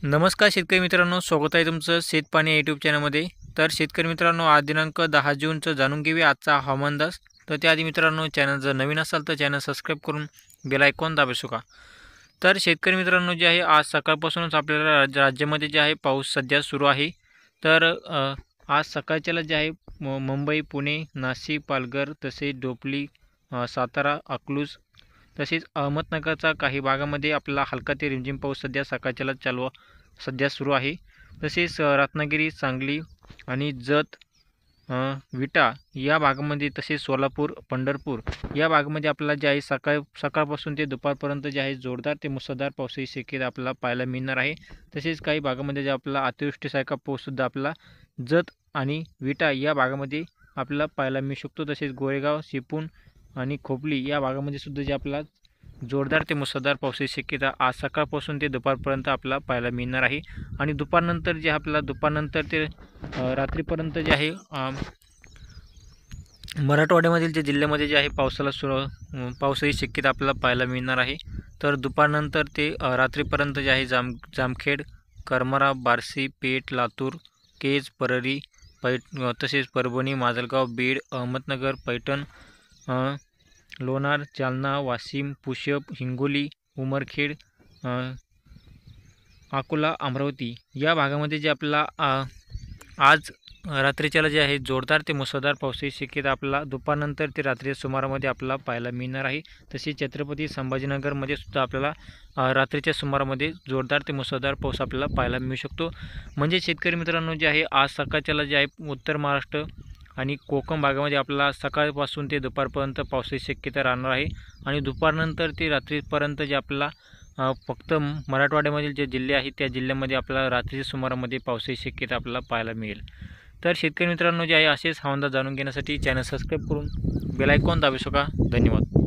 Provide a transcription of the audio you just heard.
नमस्कार शेतकरी मित्रांनो, स्वागत आहे तुमचं शेतपाणी यूट्यूब चॅनलमध्ये। तर शेतकरी मित्रांनो, आज दिनांक 10 जूनचं जाणून घेऊया आजचा हवामान अंदाज। तर त्याआधी मित्रांनो, चॅनल जर नवीन असाल तर चॅनल सबस्क्राईब करून बेल आयकॉन दाबू का। तर शेतकरी मित्रांनो, जे आहे आज सकाळपासूनच आपल्याला राज्यामध्ये जे आहे पाऊस सध्या सुरू आहे। तर आज सकाळच्याला जे आहे मुंबई, पुणे, नाशिक, पालघर तसेच डोंबिवली, सातारा, अकलूज तसेच अहमदनगरचा काही भागामध्ये आपला हलका ते रिमझिम पाऊस सध्या सकाळच्याला सध्या सुरू आहे। तसेच रत्नागिरी, सांगली आणि जत, विटा या भागामध्ये तसेच सोलापूर, पंढरपूर या भागामध्ये आपल्याला जे आहे सकाळपासून ते दुपारपर्यंत जे आहे जोरदार ते मुसळधार पावसाची शक्यता आपल्याला पाहायला मिळणार आहे। तसेच काही भागामध्ये जे आपला अतिवृष्टीसारखा पाऊससुद्धा आपला जत आणि विटा या भागामध्ये आपल्याला पाहायला मिळू शकतो। तसेच गोरेगाव, चिपळूण आणि खोपली या भागामध्ये सुद्धा जे आपल्याला जोरदार ते मुसळधार पावसाची शक्यता आज सकाळपासून ते दुपारपर्यंत आपल्याला पाहायला मिळणार आहे। आणि दुपारनंतर जे आपल्याला दुपारनंतर ते रात्रीपर्यंत जे आहे मराठवाड्यामधील जे जिल्ह्यामध्ये जे आहे पावसाची शक्यता आपल्याला पाहायला मिळणार आहे। तर दुपारनंतर ते रात्रीपर्यंत जे आहे जामखेड, करमाळा, बार्शी, पेठ, लातूर, केज, परळी, तसेच परभणी, माजलगाव, बीड, अहमदनगर, पैठण, लोणार, जालना, वाशिम, पुसद, हिंगोली, उमरखेड, अकोला, अमरावती या भागामध्ये जे आपल्याला आज रात्रीच्याला जे आहे जोरदार ते मुसळधार पावसाची शक्यता आपल्याला दुपारनंतर ते रात्रीच्या सुमारामध्ये आपल्याला पाहायला मिळणार आहे। तसेच छत्रपती संभाजीनगरमध्ये सुद्धा आपल्याला रात्रीच्या सुमारामध्ये जोरदार ते मुसळधार पाऊस आपल्याला पाहायला मिळू शकतो। म्हणजे शेतकरी मित्रांनो, जे आहे आज सकाळच्याला जे आहे उत्तर महाराष्ट्र आणि कोकण भागामध्ये आपल्याला सकाळपासून ते दुपारपर्यंत पावसाची शक्यता राहणार आहे। आणि दुपारनंतर ते रात्रीपर्यंत जे आपल्याला फक्त मराठवाड्यामधील जे जिल्हे आहेत त्या जिल्ह्यामध्ये आपल्याला रात्रीच्या सुमारामध्ये पावसाची शक्यता आपल्याला पाहायला मिळेल। तर शेतकरी मित्रांनो, जे आहे असेच हवामान जाणून घेण्यासाठी चॅनल सबस्क्राईब करून बेल आयकॉन दाबू शकता। धन्यवाद।